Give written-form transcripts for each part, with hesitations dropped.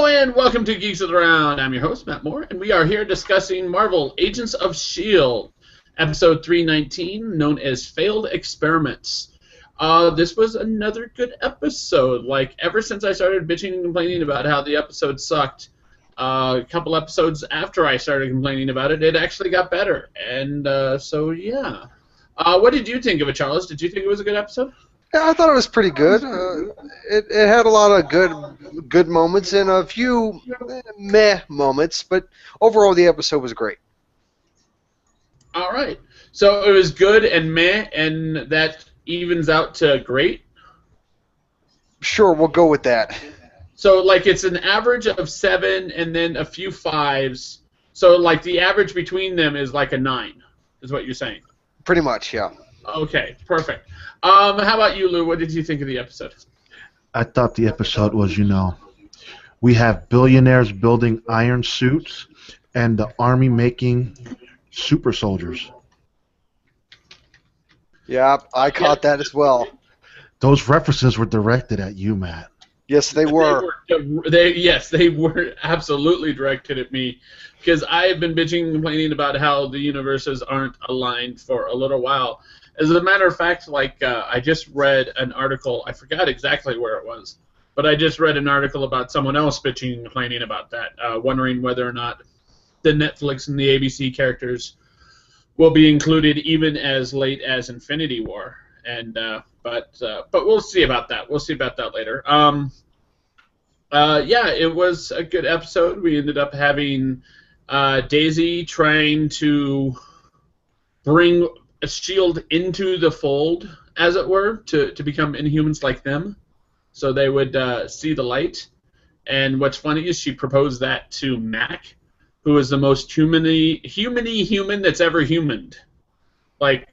Hello and welcome to Geeks of the Round. I'm your host, Matt Moore, and we are here discussing Marvel Agents of S.H.I.E.L.D., episode 319, known as Failed Experiments. This was another good episode. Like, ever since I started bitching and complaining about how the episode sucked, a couple episodes after I started complaining about it, it actually got better. And so, yeah. What did you think of it, Charles? Did you think it was a good episode? Yeah, I thought it was pretty good. It had a lot of good moments and a few meh moments, but overall the episode was great. All right. So it was good and meh, and that evens out to great? Sure, we'll go with that. So, like, it's an average of 7 and then a few 5s. So, like, the average between them is like a 9, is what you're saying? Pretty much, yeah. Okay, perfect. How about you, Lou? What did you think of the episode? I thought the episode was, we have billionaires building iron suits and the army making super soldiers. Yeah, I caught that as well. Those references were directed at you, Matt. Yes, they were. They were absolutely directed at me, because I have been bitching and complaining about how the universes aren't aligned for a little while. As a matter of fact, I just read an article, I forgot exactly where it was, but I just read an article about someone else bitching and complaining about that, wondering whether or not the Netflix and the ABC characters will be included even as late as Infinity War. And but we'll see about that. We'll see about that later. Yeah, it was a good episode. We ended up having Daisy trying to bring S.H.I.E.L.D. into the fold, as it were, to become Inhumans like them, so they would see the light. And what's funny is she proposed that to Mac, who is the most human-y human that's ever humaned. Like,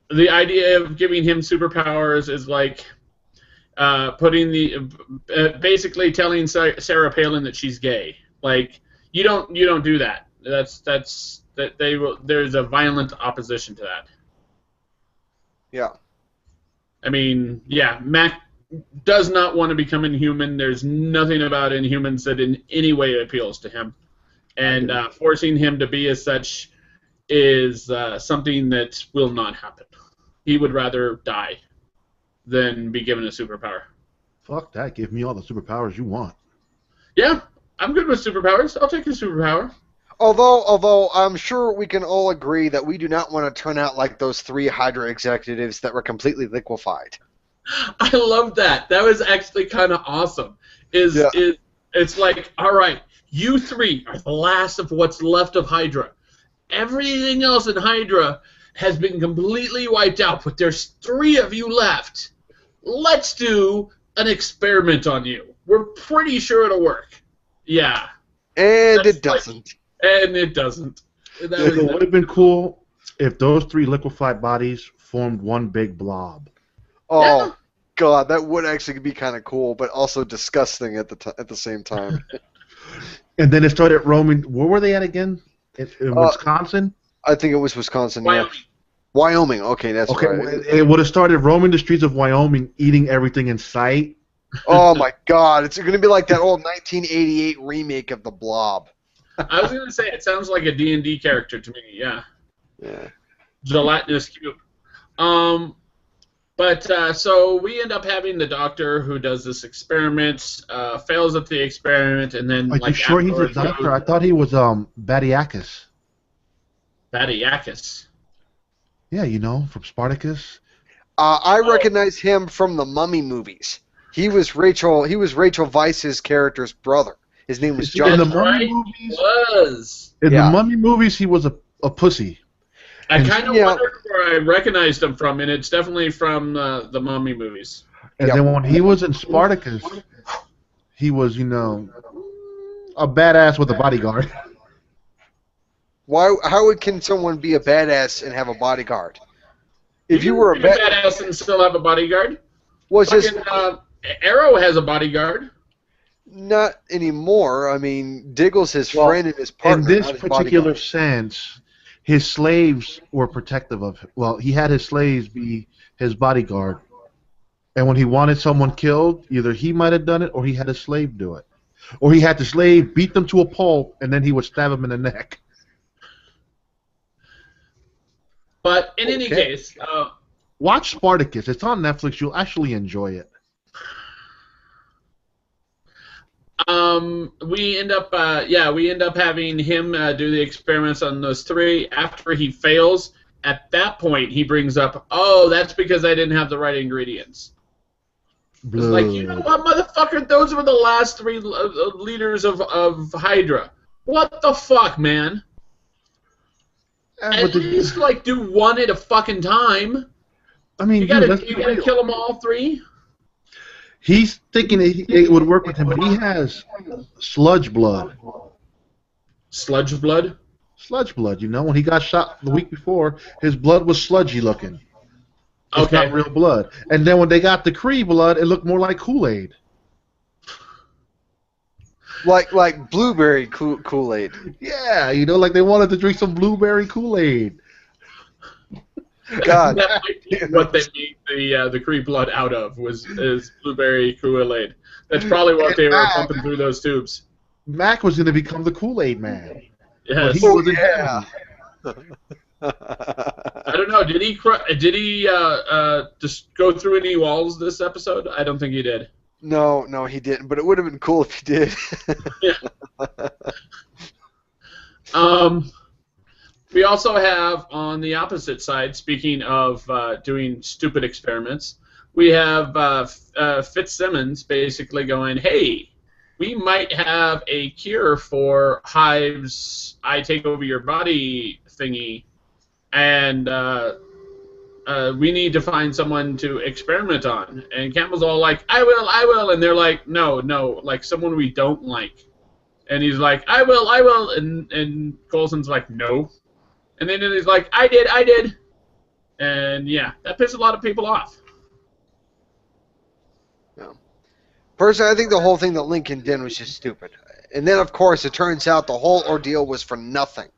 the idea of giving him superpowers is like basically telling Sarah Palin that she's gay. Like, you don't do that. There's a violent opposition to that. Yeah. I mean, yeah, Mac does not want to become Inhuman. There's nothing about Inhumans that in any way appeals to him. And forcing him to be as such is something that will not happen. He would rather die than be given a superpower. Fuck that. Give me all the superpowers you want. Yeah, I'm good with superpowers. I'll take a superpower. Although I'm sure we can all agree that we do not want to turn out like those 3 Hydra executives that were completely liquefied. I love that. That was actually kind of awesome. It's like, all right, you 3 are the last of what's left of Hydra. Everything else in Hydra has been completely wiped out, but there's 3 of you left. Let's do an experiment on you. We're pretty sure it'll work. Yeah. And it doesn't. And it doesn't. It would have been cool if those 3 liquefied bodies formed one big blob. Oh, yeah. God, that would actually be kind of cool, but also disgusting at the same time. And then it started roaming. Where were they at again? In Wisconsin? I think it was Wisconsin, Wyoming. yeah. Wyoming, okay, that's right. It would have started roaming the streets of Wyoming, eating everything in sight. Oh, my God. It's going to be like that old 1988 remake of The Blob. I was going to say, it sounds like a D&D character to me, yeah. Yeah. Gelatinous cube. So we end up having the doctor who does this experiment, fails at the experiment, and then... Are you sure he's a doctor? I thought he was Badiakis. Badiakis? Yeah, from Spartacus. I recognize him from the Mummy movies. He was Rachel Weisz's character's brother. His name was John. In the Mummy movies, the Mummy movies, he was a pussy. I kind of wondered where I recognized him from, and it's definitely from the Mummy movies. And then when he was in Spartacus, he was, a badass with a bodyguard. How can someone be a badass and have a bodyguard? If you were a badass and still have a bodyguard, Arrow has a bodyguard. Not anymore. I mean, Diggle's his friend and his partner. In this particular sense, his slaves were protective of him. Well, he had his slaves be his bodyguard. And when he wanted someone killed, either he might have done it or he had a slave do it. Or he had the slave beat them to a pulp, and then he would stab him in the neck. But in any case, watch Spartacus. It's on Netflix. You'll actually enjoy it. we end up having him do the experiments on those 3. After he fails, at that point he brings up, "Oh, that's because I didn't have the right ingredients." It's like, you know what, motherfucker? Those were the last 3 leaders of Hydra. What the fuck, man? At least do 1 at a fucking time. I mean, you gotta kill them all 3. He's thinking it would work with him, but he has sludge blood. Sludge blood? Sludge blood, you know. When he got shot the week before, his blood was sludgy looking. It's not real blood. And then when they got the Kree blood, it looked more like Kool-Aid. Like blueberry Kool-Aid. Yeah, you know, like they wanted to drink some blueberry Kool-Aid. God. That might be what they made the Kree blood out of is blueberry Kool-Aid. That's probably what they were pumping through those tubes. Mac was going to become the Kool-Aid man. Yes. Yeah. I don't know. Did he just go through any walls this episode? I don't think he did. No, he didn't. But it would have been cool if he did. Yeah. We also have, on the opposite side, speaking of doing stupid experiments, we have Fitzsimmons basically going, "Hey, we might have a cure for Hive's I take over your body thingy, and we need to find someone to experiment on." And Campbell's all like, I will, and they're like, no, like someone we don't like. And he's like, I will, and Coulson's like, no. And then he's like, I did. And yeah, that pissed a lot of people off. Yeah. Personally, I think the whole thing that Lincoln did was just stupid. And then, of course, it turns out the whole ordeal was for nothing.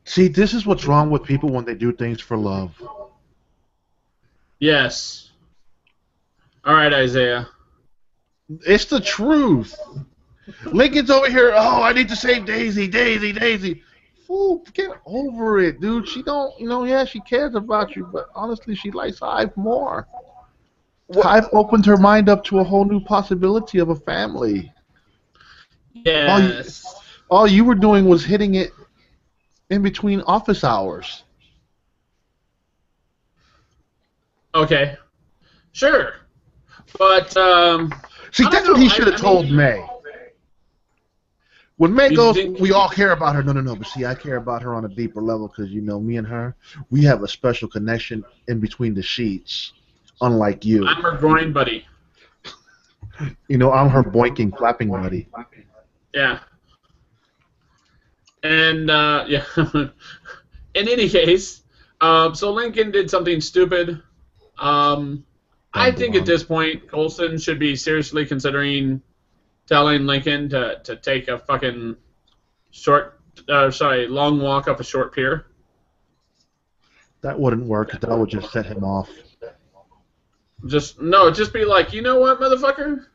See, this is what's wrong with people when they do things for love. Yes. All right, Isaiah. It's the truth. Lincoln's over here, "Oh, I need to save Daisy. Fool, get over it, dude. She don't, she cares about you, but honestly, she likes Hive more. Hive opened her mind up to a whole new possibility of a family. Yes. All you were doing was hitting it in between office hours. Okay. Sure. But, see, that's what he should have told May. When May goes, we all care about her. No. But see, I care about her on a deeper level because, me and her, we have a special connection in between the sheets, unlike you. I'm her groin buddy. I'm her boinking, flapping buddy. Yeah. And, yeah. In any case, so Lincoln did something stupid. I think at this point, Coulson should be seriously considering telling Lincoln to take a fucking long walk up a short pier. That wouldn't work. That would just set him off. Just be like, you know what, motherfucker?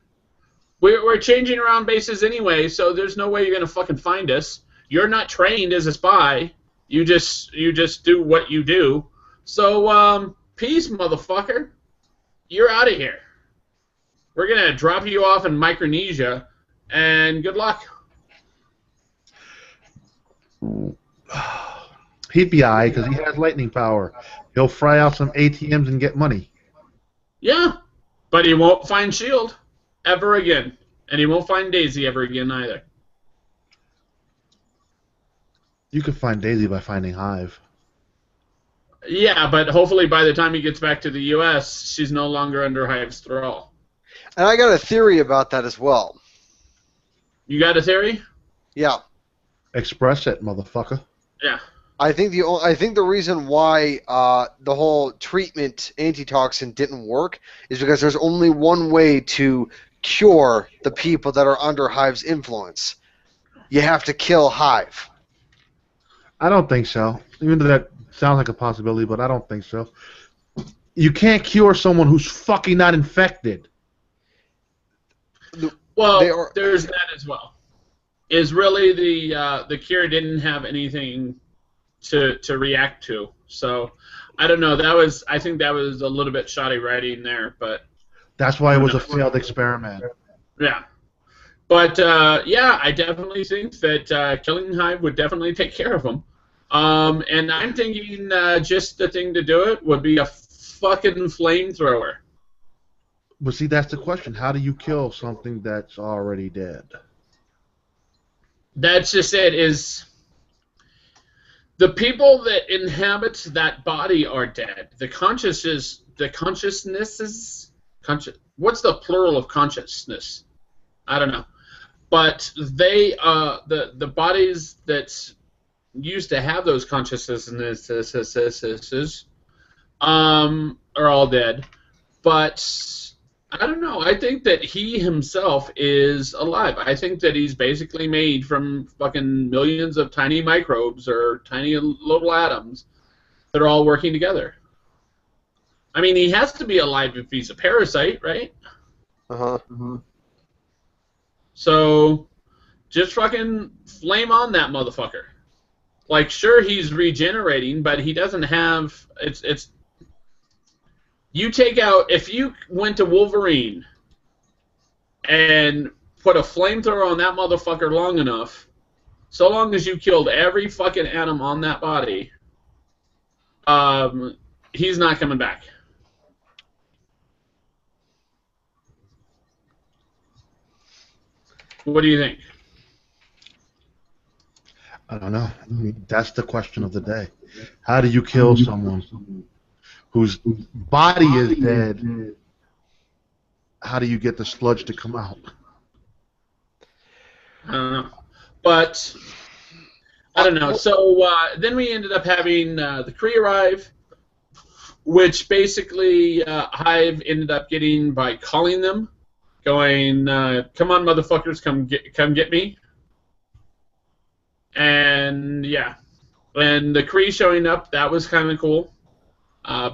We're changing around bases anyway, so there's no way you're gonna fucking find us. You're not trained as a spy. You just do what you do. So peace, motherfucker. You're out of here. We're going to drop you off in Micronesia, and good luck. He'd be all right because he has lightning power. He'll fry out some ATMs and get money. Yeah, but he won't find S.H.I.E.L.D. ever again. And he won't find Daisy ever again either. You could find Daisy by finding Hive. Yeah, but hopefully by the time he gets back to the U.S., she's no longer under Hive's thrall. And I got a theory about that as well. You got a theory? Yeah. Express it, motherfucker. Yeah. I think the reason why the whole treatment antitoxin didn't work is because there's only one way to cure the people that are under Hive's influence. You have to kill Hive. I don't think so. Even though that sounds like a possibility, but I don't think so. You can't cure someone who's fucking not infected. Well, there's that as well. Is really the cure didn't have anything to react to. So I don't know. I think that was a little bit shoddy writing there, but That's why it was a failed experiment. yeah. But yeah, I definitely think that Killing Hive would definitely take care of him. And I'm thinking just the thing to do it would be a fucking flamethrower. But see, that's the question. How do you kill something that's already dead? That's just it. Is the people that inhabit that body are dead. The consciousnesses. What's the plural of consciousness? I don't know. But they, the bodies that used to have those consciousnesses, are all dead. But I don't know. I think that he himself is alive. I think that he's basically made from fucking millions of tiny microbes or tiny little atoms that are all working together. I mean, he has to be alive if he's a parasite, right? Uh-huh. Mm-hmm. So just fucking flame on that motherfucker. Like, sure, he's regenerating, but he doesn't have... It's you take out... If you went to Wolverine and put a flamethrower on that motherfucker long enough, so long as you killed every fucking atom on that body, he's not coming back. What do you think? I don't know. I mean, that's the question of the day. How do you kill someone whose body is dead? How do you get the sludge to come out? I don't know. But, I don't know. So then we ended up having the Kree arrive, which basically Hive ended up getting by calling them, going, come on, motherfuckers, come get me. And, yeah. And the Kree showing up, that was kind of cool,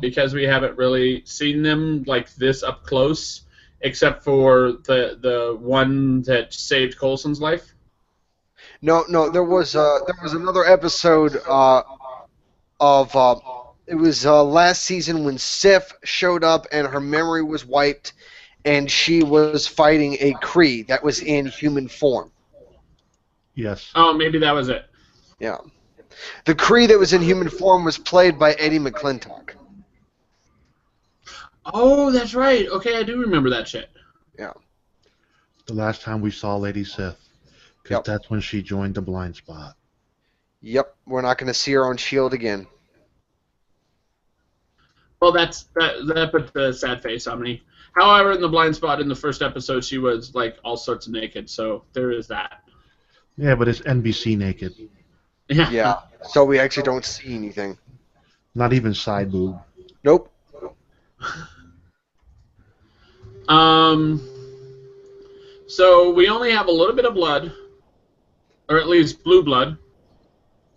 because we haven't really seen them like this up close, except for the one that saved Coulson's life. No, there was another episode it was last season when Sif showed up and her memory was wiped, and she was fighting a Kree that was in human form. Yes. Oh, maybe that was it. Yeah. The Kree that was in human form was played by Eddie McClintock. Oh, that's right. Okay, I do remember that shit. Yeah. The last time we saw Lady Sif, because that's when she joined the Blind Spot. Yep, we're not going to see her on S.H.I.E.L.D. again. Well, that put the sad face on me. However, in the Blind Spot in the first episode, she was like all sorts of naked, so there is that. Yeah, but it's NBC naked. Yeah. Yeah, so we actually don't see anything. Not even side boob. Nope. So we only have a little bit of blood, or at least blue blood.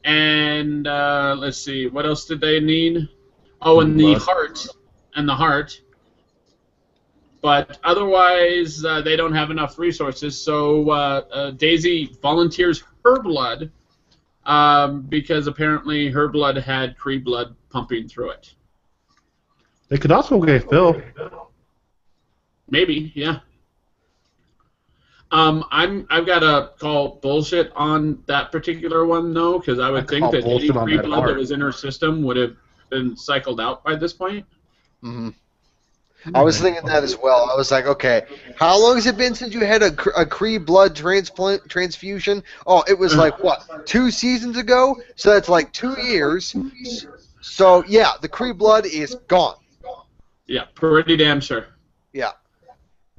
And let's see, what else did they need? Oh, and the heart. And the heart. But otherwise, they don't have enough resources. So Daisy volunteers her blood because apparently her blood had Kree blood pumping through it. They could also get Phil. Maybe, yeah. I've got to call bullshit on that particular one though, because I would think that any Kree blood that was in her system would have been cycled out by this point. Mm-hmm. I was thinking that as well. I was like, okay, how long has it been since you had a Kree blood transfusion? Oh, it was like, what, 2 seasons ago? So that's like 2 years. So, yeah, the Kree blood is gone. Yeah, pretty damn sure. Yeah.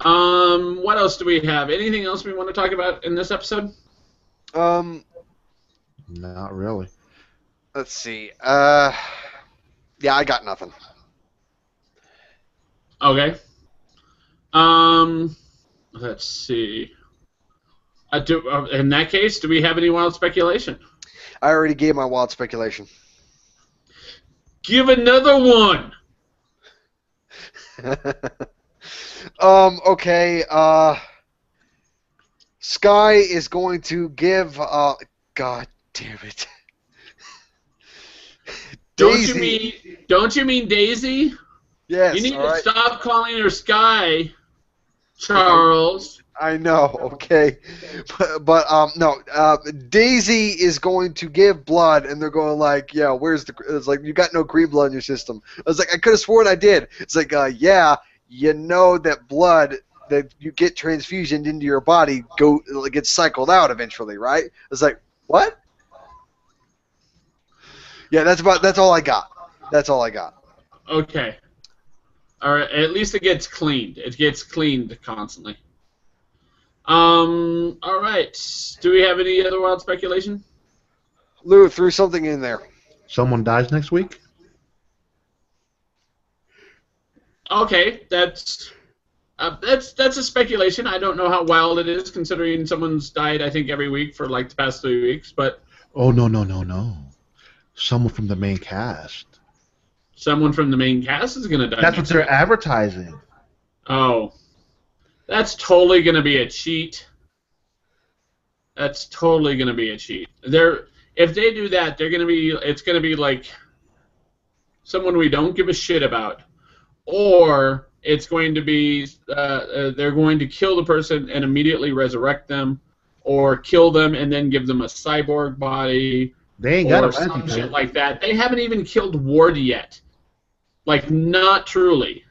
What else do we have? Anything else we want to talk about in this episode? Not really. Let's see. Yeah, I got nothing. Okay. Let's see. In that case, do we have any wild speculation? I already gave my wild speculation. Give another one. Okay. Sky is going to give. God damn it. Daisy. Don't you mean Daisy? Yes. You need all to right. stop calling her Sky, Charles. I know. Okay. But no. Daisy is going to give blood, and they're going like, yeah. Where's the? It's like you got no green blood in your system. I was like, I could have sworn I did. It's like, yeah. You know that blood that you get transfusioned into your body gets cycled out eventually, right? It's like, what? Yeah, that's all I got. That's all I got. Okay. All right. At least it gets cleaned. It gets cleaned constantly. All right. Do we have any other wild speculation? Lou threw something in there. Someone dies next week? Okay, that's a speculation. I don't know how wild it is, considering someone's died, I think, every week for like the past 3 weeks. But Oh, no. Someone from the main cast. someone from the main cast is gonna die. That's what next they're week. advertising. Oh, that's totally gonna be a cheat. That's totally gonna be a cheat. If they do that, it's gonna be like someone we don't give a shit about, or it's going to be they're going to kill the person and immediately resurrect them, or kill them and then give them a cyborg body, They ain't got or a some shit like that. They haven't even killed Ward yet. Like, not truly.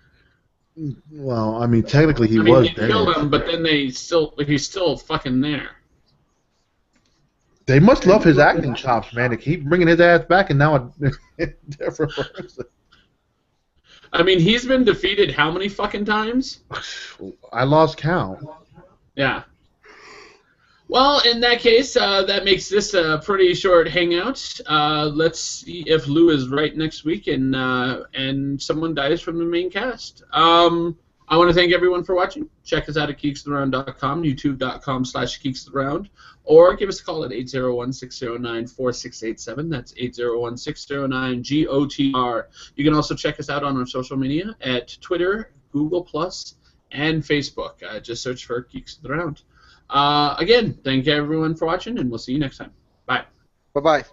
Well, I mean, technically he I mean, was they dead. killed him, but then he's still fucking there. They must love his acting chops, man. To keep bringing his ass back, and now a different person. I mean, he's been defeated how many fucking times? I lost count. Yeah. Well, in that case, that makes this a pretty short hangout. Let's see if Lou is right next week and someone dies from the main cast. I want to thank everyone for watching. Check us out at geekstheround.com, youtube.com/geekstheround, or give us a call at 801-609-4687. That's 801-609-GOTR. You can also check us out on our social media at Twitter, Google+, and Facebook. Just search for Geeks of the Round. Again, thank you everyone for watching, and we'll see you next time. Bye. Bye-bye.